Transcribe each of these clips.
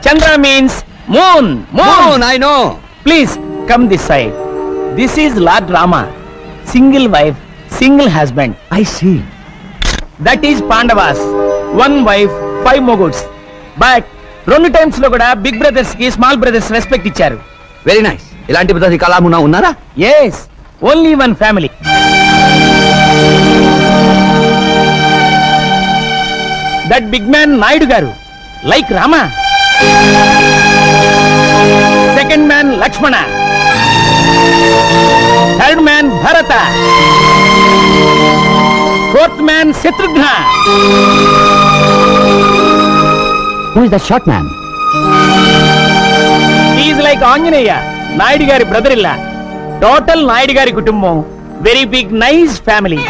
Chandra means moon. Moon, I know. Please come this side. This is Lord Rama. Single wife, single husband. I see. That is Pandavas. One wife, 5 moguls. But 2 times lo kuda big brothers ki small brothers respect icharu. Very nice. ఇలాంటి పద్ధతి కళామున్నా ఉన్నారా? Yes, only one family. That big man Naidu garu, like Rama. Second man Lakshmana. Third man Bharata. Fourth man Shatrugna. Who is the short man? He is like Anjaneya, Naidu gari brother-in-law. Total Naidu gari kutumbam. Very big, nice family.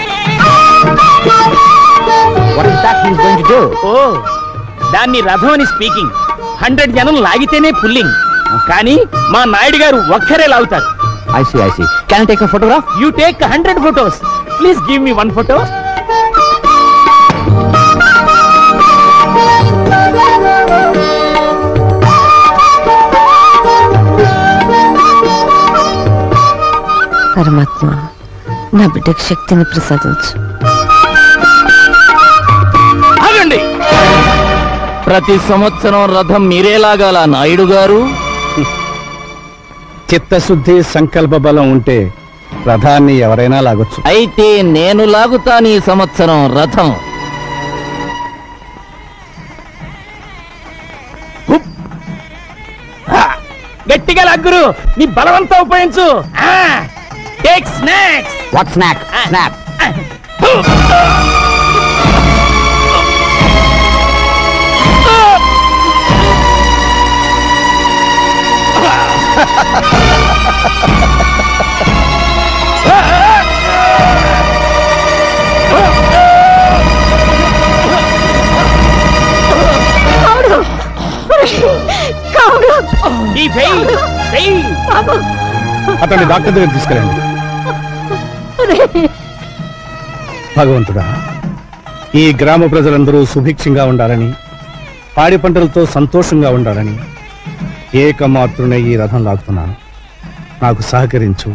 What is that he is going to do? Oh, దాన్ని రథం అని speaking. 100 జనం లాగితేనే pulling. కానీ మా నాయుడు గారు ఒక్కరే లాగుతారు. I see. Can I take a photograph? You take 100 photos. Please give me 1 photo. పరమాత్మ నా బిడ్డకి శక్తిని ప్రసాదించు. ఆగండి. ప్రతి సంవత్సరం రథం మీరే లాగాల నాయుడు గారు. చిత్తశుద్ధి సంకల్ప బలం ఉంటే రథాన్ని ఎవరైనా లాగొచ్చు. అయితే నేను లాగుతాను ఈ సంవత్సరం రథం. గట్టిగా లాగురు. నీ బలవంతా ఉపయోగించు. Take snacks. What snack? Snap. అతన్ని డాక్టర్ దగ్గర తీసుకెళ్ళండి. భగవంతుడా, ఈ గ్రామ ప్రజలందరూ సుభిక్షంగా ఉండాలని, పాడి పంటలతో సంతోషంగా ఉండాలని ఏకమాత్రునే ఈ రథం లాగుతున్నాను. నాకు సహకరించు,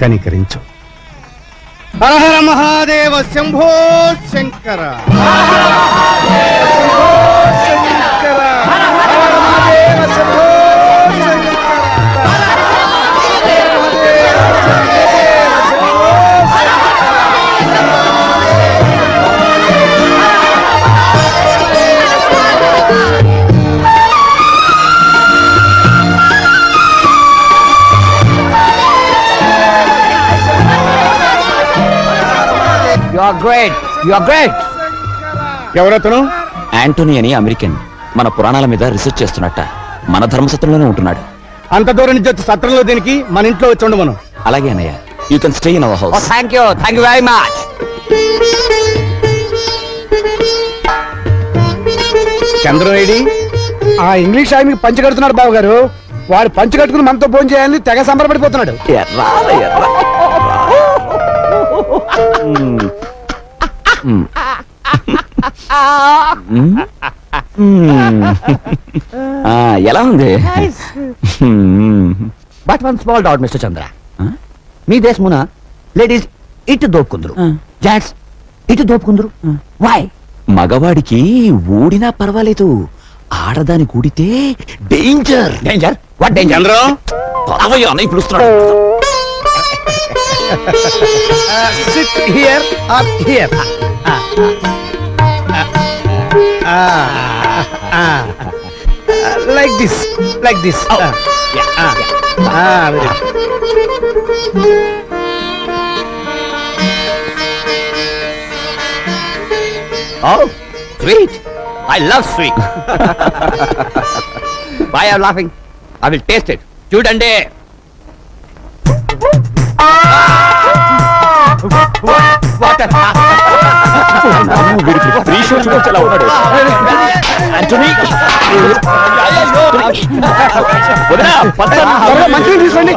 కనికరించు. Hara Hara Mahadeva Shambho Shankara. You are great. ఎవరతను? యాంటోనీ అని అమెరికన్. మన పురాణాల మీద రీసెర్చ్ చేస్తున్నట్ట. మన ధర్మసత్రంలోనే ఉంటున్నాడు. అంత దూరం నుంచి వచ్చి సత్రంలో దీనికి మన ఇంట్లో వచ్చి ఉండమను. అలాగే అన్నయ్య. You can stay in our house. Thank you very much. చంద్రవేడి ఆ ఇంగ్లీష్ ఆయనకి పంచి కడుతున్నాడు బాబు గారు. వాడు పంచి కట్టుకుని మనతో భోజనం చేయాలని తెగ సంబరపడిపోతున్నాడు. ఎలా ఉంది? But one small doubt, Mr. Chandra. మీ దేశమున లేడీస్ ఇటు దోపుకుందరు, జెంట్స్ ఇటు దోపుకుందరు. వై? మగవాడికి ఊడినా పర్వాలేదు, ఆడదాని కూడితే danger. Danger? What danger? Chandram అవయ్యా అన్నయ్య పిలుస్తున్నాడు. sit here or here. Like this. Very good. Oh, sweet. I love sweet. Why are you laughing? I will taste it. చూడండి. మంచిగా తీసుకోండి.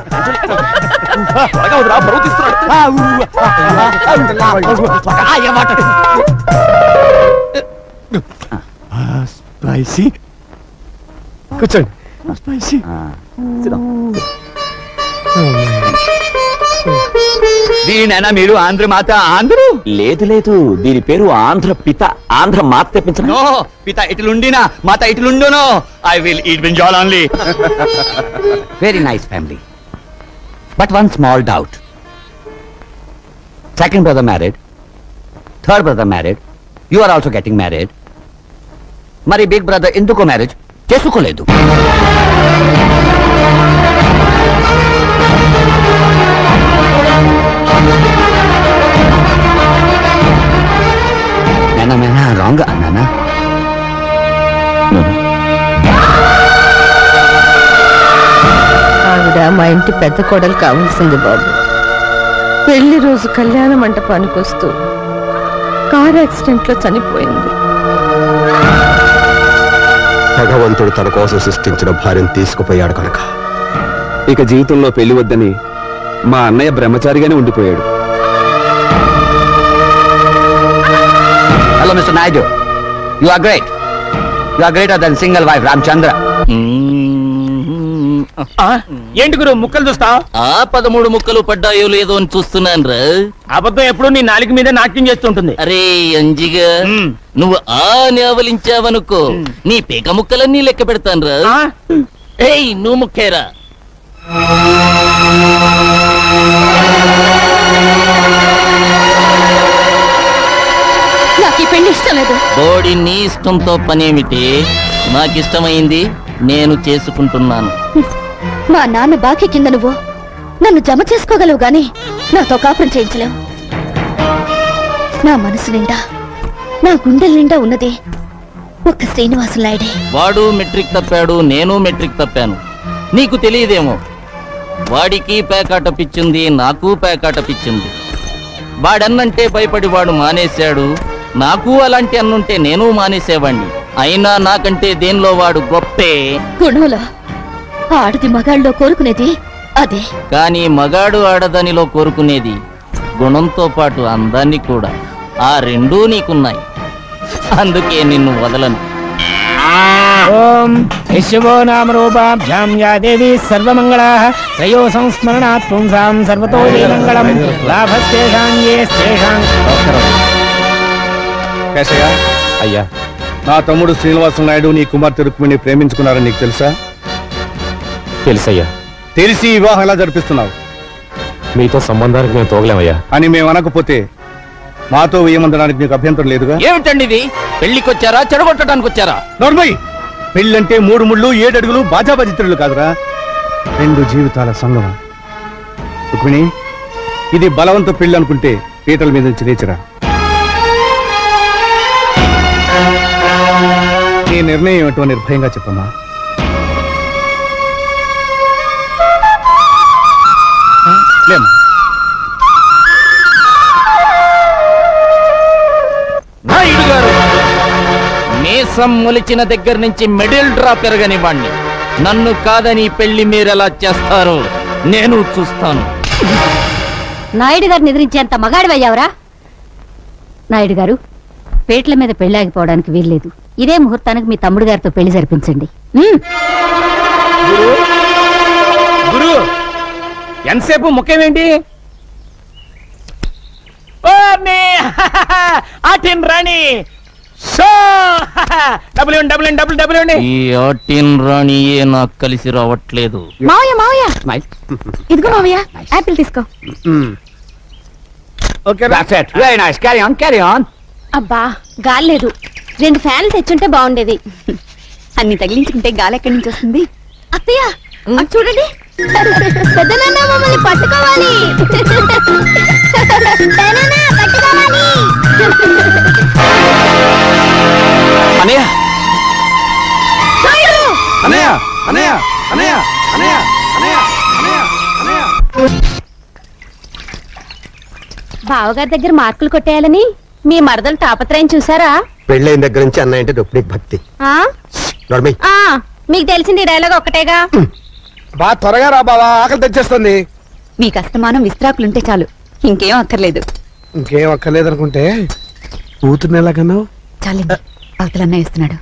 Spicy. కూర్చోండి. దీనైనా మీరు ఆంధ్ర మాత ఆంధ్రు లేదు లేదు, దీని పేరు ఆంధ్ర పిత. ఆంధ్ర మాత తెప్పించను. నో పిత ఇటులుండినా మాత ఇటులుండునో. I will eat brinjal only. Very nice family, but one small doubt. Second brother married, third brother married, you are also getting married. మరి బిగ్ బ్రదర్ ఎందుకు మ్యారేజ్ చేసుకోలేదు? నేనా రాంగ్ అన్నానా? ఆవిడ మా ఇంటి పెద్ద కోడలు కావాల్సింది బాబు. పెళ్లి రోజు కళ్యాణ మంటపానికి వస్తూ కార్ యాక్సిడెంట్ లో చనిపోయింది. భగవంతుడు తన కోసం సృష్టించిన భార్యను తీసుకుపోయాడు కనుక ఇక జీవితంలో పెళ్లి వద్దని మా అన్నయ్య బ్రహ్మచారిగానే ఉండిపోయాడు. Hello mister Naidu, you are great. You are greater than single wife Ramachandra. ఏంటి గురు ముక్కలు చూస్తా? ఆ 13 ముక్కలు పడ్డాయో లేదో అని చూస్తున్నాను రా. అబద్ధం ఎప్పుడు నీ నాలుగు మీద నాట్యం చేస్తుంటుంది. అరే అంజిగా, నువ్వు ఆ నేవలించావనుకో, నీ పీక ముక్కలన్నీ లెక్క పెడతాను రా. ఏయ్ నువ్వు ముక్కేరా. నాకు ఈ పెళ్లి ఇష్టం లేదు. బోడి నీ ఇష్టంతో పనేమిటి? నాకిష్టమైంది నేను చేసుకుంటున్నాను. మా నాన్న బాకీ కింద నువ్వు నన్ను జమ చేసుకోగలవు గాని నాతో కాపురం చేయించలేవు. నా మనసు నిండా, నా గుండెల నిండా ఉన్నది ఒక్క శ్రీనివాసులు నాయుడే. వాడు మెట్రిక్ తప్పాడు, నేను మెట్రిక్ తప్పాను. నీకు తెలియదేమో, వాడికి పేకాట పిచ్చింది, నాకు పేకాట పిచ్చింది. వాడన్నంటే భయపడి వాడు మానేశాడు. నాకు అలాంటి అన్నుంటే నేను మానేసేవాణ్ణి. అయినా నాకంటే దేనిలో వాడు గొప్పే. గుణంలో ఆడది మగాళ్ళలో కోరుకునేది అదే. కానీ మగాడు ఆడదానిలో కోరుకునేది గుణంతో పాటు అందాన్ని కూడా. ఆ రెండూ నీకున్నాయి, అందుకే నిన్ను వదలను. ఓం యశవో నామ రూపాభ్యాం యా దేవి సర్వమంగళాః త్రయో సంస్మరణాత్ పుంసాం సర్వతో మంగళం లాభస్తేషాం యేస్తేషాం. కేశయ్య, అయ్యా, నా తమ్ముడు శ్రీనివాస నాయుడు నీ కుమార్తె రుక్మిణి ప్రేమించుకున్నారని నీకు తెలుసా? తెలుసయ్యా. తెలిసి వివాహం ఎలా జరిపిస్తున్నావు మీతో సంబంధానికి మేము తోగలేమయ్యా. అని మేము అనకపోతే మాతో వేయమందడానికి నీకు అభ్యంతరం లేదుగా? ఏమిటండి ఇది? పెళ్లికొచ్చారా చెడగొట్టడానికి వచ్చారా? నోర్మయ్, పెళ్ళంటే 3 ముళ్ళు 7 అడుగులు బాజాబాజిత్రులు కాదురా, 2 జీవితాల సంగమం. రుక్మిణి, ఇది బలవంత పెళ్లి అనుకుంటే పీటల మీద నుంచి లేచిరా. నీ నిర్ణయం ఏమిటో నిర్భయంగా చెప్పమ్మా. లేమ్మా. నాయుడు గారు, మీసం మొలిచిన దగ్గర నుంచి మిడిల్ డ్రా పెరగని వాణ్ణి. నన్ను కాదని పెళ్లి మీరెలా చేస్తారో నేను చూస్తాను. నాయుడు గారిని ఎదిరించేంత మగాడివయ్యావరా? నాయుడు గారు, పేట్ల మీద పెళ్లాగిపోవడానికి వీల్లేదు. ఇదే ముహూర్తానికి మీ తమ్ముడు గారితో పెళ్లి జరిపించండి. గురు ఎంతసేపు ముఖ్యమేంటి? ఆటిన్ రాణి డబ్బులు. ఈ ఆటిన్ రాణియే నాకు కలిసి రావట్లేదు. మావయ్య మావయ్య, ఇదిగో మావయ్య, యాపిల్ తీసుకో. That's it. Very nice. Carry on, carry on. అబ్బా గాలి లేదు, 2 ఫ్యాన్లు తెచ్చుంటే బాగుండేది. అన్ని తగిలించుకుంటే గాలి ఎక్కడి నుంచి వస్తుంది? అత్తయ్య అటు చూడండి, పెద్దనాన్న మమ్మల్ని పట్టుకోవాలి. పెదనాన్న పట్టుకోవాలి. అన్నయ్య, నాయుడు! అన్నయ్య, అన్నయ్య, అన్నయ్య, అన్నయ్య, అన్నయ్య, అన్నయ్య, అన్నయ్య. బావగారి దగ్గర మార్కులు కొట్టేయాలని మీ మరదలు తాపత్రయం చూసారా? పెళ్ళైన దగ్గర నుంచి అన్నయ్య అంటే రుక్మిణికి భక్తి. ఆ? నోర్మయ్, ఆ, మీకు తెలిసింది డైలాగ్ ఒక్కటేగా. బాగా త్వరగా రా బావా, ఆకలి తెచ్చేస్తుంది. మీకు అస్తమానం విస్త్రాకులుంటే చాలు, ఇంకేం అక్కర్లేదు. ఇంకేం అక్కర్లేదనుకుంటే కూతుర్ని ఎలాగన్నావు? చాలండి. అవతలన్న ఇస్తున్నాడు.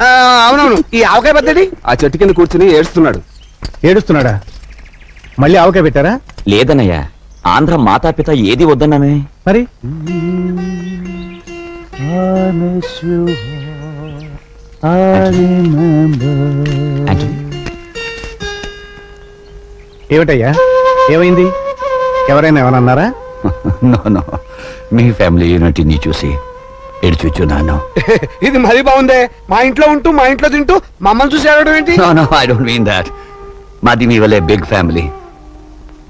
అవునవును. ఈ ఆవకాయ పెద్దది ఆ చెట్టు కింద కూర్చుని ఏడుస్తున్నాడు. ఏడుస్తున్నాడా? మళ్ళీ ఆవకాయ పెట్టారా? లేదన్నయ్యా, ఆంధ్ర మాతాపిత ఏది వద్దన్నానే. మరి ఆంటనీ, ఏమిటయ్యా, ఏమైంది? ఎవరైనా ఏమన్నారా? నో, మీ ఫ్యామిలీ యూనిటీని చూసి ఏడ్చుచున్నాను. ఇది మరీ బాగుందే. మా ఇంట్లో ఉంటూ మా ఇంట్లో తింటూ మమ్మల్ని చూసి ఏడవడం ఏంటి? No, I don't mean that. మాది మీ వల్లే big family.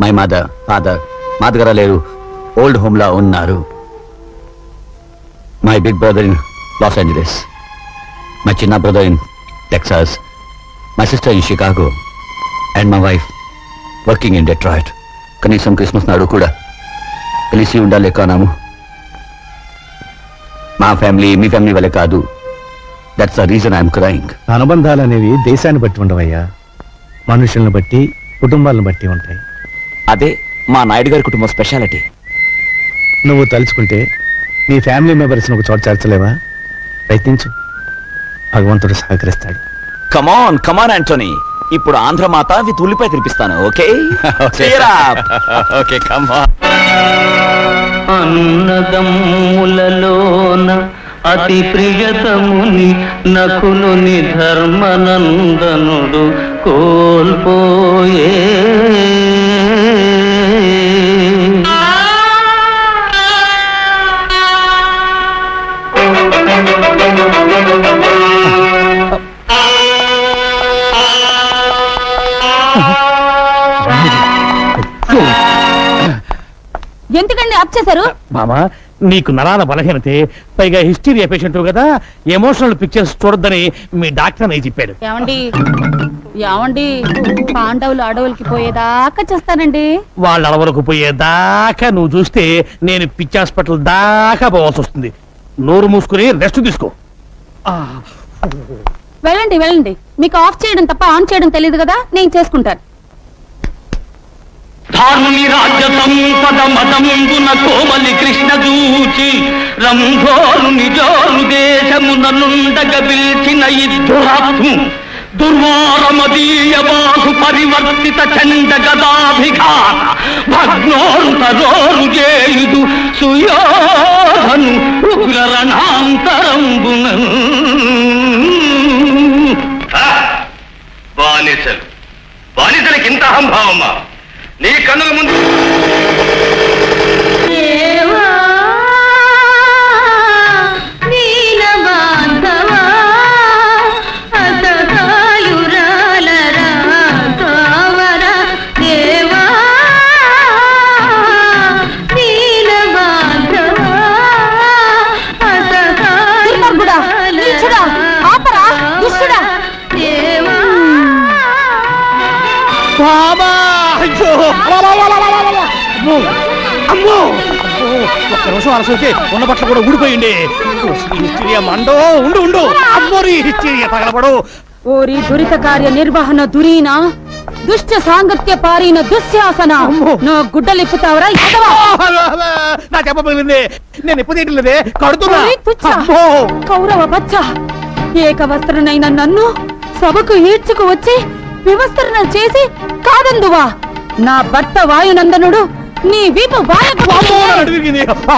My mother, father మా దగ్గర లేరు, ఓల్డ్ హోమ్ లా ఉన్నారు. My big brother in Los Angeles, my చిన్న brother in Texas, my sister in Chicago and my wife working in Detroit. కనీసం క్రిస్మస్ నాడు కూడా కలిసి ఉండాలి కానాము. మా ఫ్యామిలీ మీ ఫ్యామిలీ వల్లే కాదు. That's the reason I'm crying. అనుబంధాలు అనేవి దేశాన్ని బట్టి ఉండవయ్యా, మనుషులను బట్టి, కుటుంబాలను బట్టి ఉంటాయి. అదే మా నాయుడు గారి కుటుంబం స్పెషాలిటీ. నువ్వు తలుచుకుంటే నీ ఫ్యామిలీ మెంబర్స్ని ఒక చోట చేర్చలేవా? ప్రయత్నించు, భగవంతుడు సహకరిస్తాడు. కమాన్ కమాన్ ఆంటోనీ, ఇప్పుడు ఆంధ్ర మాత విత్ ఉల్లిపాయ తినిపిస్తాను. Okay okay come on. అన్నదమ్ములలోన అతి ప్రియతముని నకులుని ధర్మనందనుడు కోల్పోయే. ఎందుకండి ఆప్ చేశారు? మామా, నీకు నరాల బలహీనతే, పైగా హిస్టీరియా పేషెంట్ కదా, ఎమోషనల్ పిక్చర్స్ చూడొద్దని మీ డాక్టర్ అని చెప్పాడు. ఏమండి పాండవులు అడవులకి పోయేదాకా చేస్తానండి. వాళ్ళ అడవులకు పోయేదాకా నువ్వు చూస్తే నేను పిచ్చి హాస్పిటల్ దాకా పోవాల్సి వస్తుంది. నోరు మూసుకుని రెస్ట్ తీసుకో. వెళ్ళండి వెళ్ళండి, మీకు ఆఫ్ చేయడం తప్ప ఆన్ చేయడం తెలియదు కదా, నేను చేసుకుంటాను. ధారుని రాజ్య సంపద మదంబున కోమలి కృష్ణ చూచి రంభోరు నిజోరు దేశమున నుండగ పిలిచిన ఇద్దురాత్ము దుర్వారమదీయ బాహు పరివర్తిత చండ గదాభిఘాత భగ్నోరు తరోరు చేయుదు సుయోధను ఉగ్ర రణాంతరంబున. బానిసలకి ఇంత అహంభావమా? నీ కన్నుల ముందు ఒక్క నిమిషం అరసైతే ఉన్న బట్టలు కూడా ఊడిపోయింది. హిస్టీరియా మండో ఉండు ఉండు, అమ్మోరి హిస్టీరియా తగలబడు. ఓరి దురిత కార్య నిర్వహణ దురీనా దుష్ట సాంగత్య పారిన దుశ్శాసన నా గుడ్డలిప్పుతావరా? నా చెప్పబోయింది, నేను ఎప్పుడు తీయట్లేదే, కడుతున్నా. కౌరవ బచ్చ, ఏక వస్త్రనైన నన్ను సభకు ఈడ్చుకు వచ్చి వివస్త్రణ చేసి కాదందువా? నా భర్త వాయునందనుడు నీ వీపు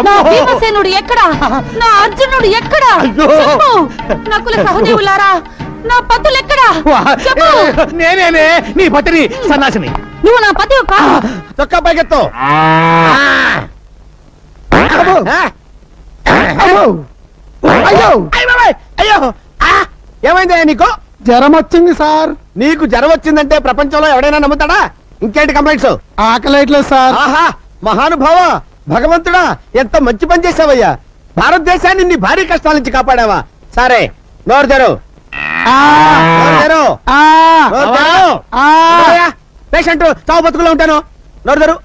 నా భీమసేనుడు ఎక్కడా? నా అర్జునుడు ఎక్కడా? నకుల సహదేవులారా, నా పతులు ఎక్కడా? నేనే నీ పతిని, సన్నాసిని. నువ్వు నా పతి చొక్కా పైకెత్తు. అయ్యో ఏమైందా నీకు? జ్వరం వచ్చింది సార్. నీకు జ్వరం వచ్చిందంటే ప్రపంచంలో ఎవడైనా నమ్ముతాడా? ఇంకేంటి కంప్లైంట్స్? ఆకలేట్లేదు సార్. ఆహా, మహానుభావ, భగవంతుడా, ఎంత మంచి పని చేసావయ్యా. భారతదేశాన్ని నీ భారీ కష్టాల నుంచి కాపాడావా? సరే, నోరు తెరు. పేషెంట్ చావు బతుకులో ఉంటాను. నోరు తెరు.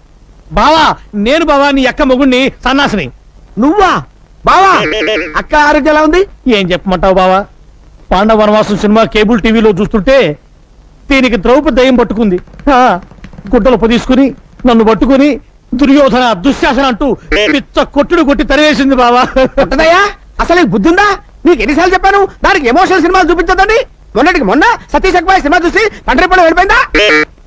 బావా, నేను బావా నీ అక్క మొగుణ్ణి, సన్నాసిని. నువ్వా బావా? అక్క ఆరోగ్యం ఎలా ఉంది? ఏం చెప్పమంటావు బావా? పాండవ వనవాసం సినిమా కేబుల్ టీవీలో చూస్తుంటే దీనికి ద్రౌపది దయ్యం పట్టుకుంది. గుడ్డలు పొదీసుకుని నన్ను పట్టుకుని దుర్యోధన దుశ్శాసన అంటూ పిచ్చ కొట్టుడు కొట్టి తరివేసింది బావా. అసలు బుద్ధుందా? నీకు ఎన్నిసార్లు చెప్పాను దానికి ఎమోషనల్ సినిమాలు చూపించదండి. మొన్నటికి మొన్న సతీష్ అక్బాయ్ సినిమా చూసి తండ్రి పడి వెళ్ళిపోయిందా?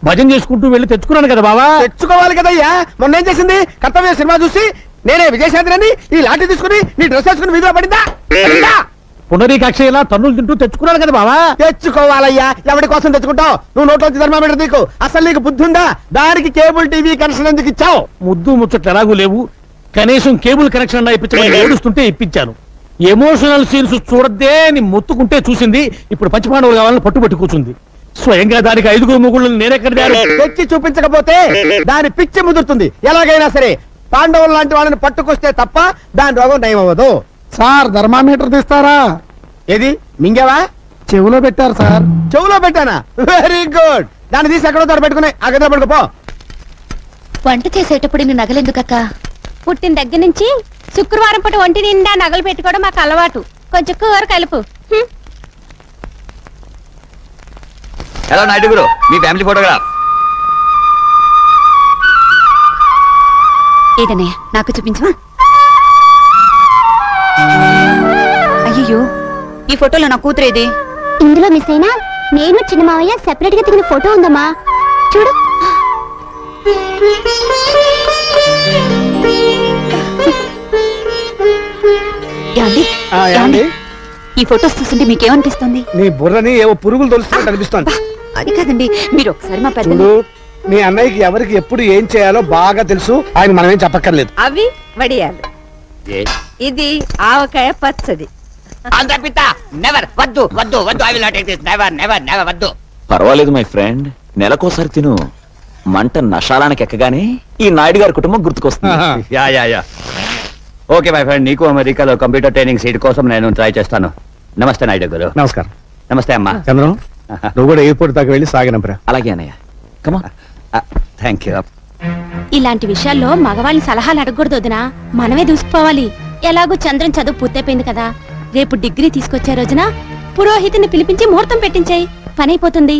భజన చేసుకుంటూ వెళ్ళి తెచ్చుకున్నాను కదా బావా. తెచ్చుకోవాలి కదయ్యా. మొన్న ఏం చేసింది? కర్తవ్య సినిమా చూసి నేనే విజయశాంతిని ఈ లాఠీ తీసుకుని నీ డ్రెస్ వేసుకుని వీధిలో పడిందా? పునరీకాక్ష ఇలా తన్నులు తింటూ తెచ్చుకున్నాను కదా బావా. తెచ్చుకోవాలయ్యా. ఎవరి కోసం తెచ్చుకుంటావు? నువ్వు నోట్లోంచి థర్మామీటర్ నీకు అసలు నీకు బుద్ధి ఉందా? దానికి కేబుల్ టీవీ కనెక్షన్ ఎందుకు ఇచ్చావు? ముద్దు ముచ్చట్లు ఎలాగూ లేవు, కనీసం కేబుల్ కనెక్షన్ అన్నా ఇప్పించమని ఏడుస్తుంటే ఇప్పించాను. ఎమోషనల్ సీన్స్ చూడద్దే అని మొత్తుకుంటే చూసింది. ఇప్పుడు పంచపాండవులు కావాలని పట్టుబట్టి కూర్చుంది. స్వయంగా దానికి 5 మొగుళ్ళు నేనెక్కడ తెచ్చి చూపించకపోతే దాని పిచ్చి ముదురుతుంది. ఎలాగైనా సరే పాండవులు లాంటి వాళ్ళని పట్టుకొస్తే తప్ప దాని రోగం నయం అవ్వదు. సార్ థర్మామీటర్ తీస్తారా? ఏది మింగేవా? చెవులో పెట్టారు సార్. చెవులో పెట్టానా? Very good. దాన్ని తీసి ఎక్కడో తోట పెట్టుకుని ఆ గదిలో పడుకోపో. వంట చేసేటప్పుడు నీ నగలెందుకక్క? పుట్టిన దగ్గర నుంచి శుక్రవారం పూట ఒంటి నిండా నగలు పెట్టుకోవడం మాకు అలవాటు. కొంచెం కూర కలుపు. హలో నాయుడు గురు, మీ ఫ్యామిలీ ఫోటోగ్రాఫ్. ఏదన్నయ్య నాకు చూపించవా? అయ్యో, ఈ ఫోటోలో నా కూతురేది? ఇందులో మిస్ అయినా నేను చిన్న మావయ్య సెపరేట్ గా దిగిన ఫోటో ఉందమ్మా, చూడు. ఈ ఫోటోస్ చూస్తుంటే మీకేమనిపిస్తుంది? నీ బుర్రని ఏవో పురుగులు తొలుస్తున్నట్టు అనిపిస్తోంది. అది కాదండి, మీరు ఒకసారి మా పెద్ద చూడు, మీ అన్నయ్యకి ఎవరికి ఎప్పుడు ఏం చేయాలో బాగా తెలుసు. ఆయన మనమేం చెప్పక్కర్లేదు. అవి వడియాలు, ఇది ఆవకాయ పచ్చడి. పర్వాలేదు మై ఫ్రెండ్, నెలకోసారి తిను. మంట నషాలానికి ఎక్కగానే ఈ నాయుడు గారి కుటుంబం గుర్తుకొస్తుంది. Yeah yeah yeah okay my friend, నీకు అమెరికాలో కంప్యూటర్ ట్రైనింగ్ సీట్ కోసం నేను ట్రై చేస్తాను. నమస్తే నాయుడు గారు. నమస్కారం. నమస్తే అమ్మా. చంద్రం, నువ్వు కూడా ఎయిర్పోర్ట్ దాకా వెళ్ళి సాగినంపరా. అలాగే అన్నయ్య, కమా. Thank you. ఇలాంటి విషయాల్లో మగవాళ్ళని సలహాలు అడగకూడదు వదినా, మనమే దూసుకుపోవాలి. ఎలాగో చంద్రం చదువు పూర్తయిపోయింది కదా, రేపు డిగ్రీ తీసుకొచ్చే రోజున పురోహితుని పిలిపించి ముహూర్తం పెట్టించాయి, పని అయిపోతుంది.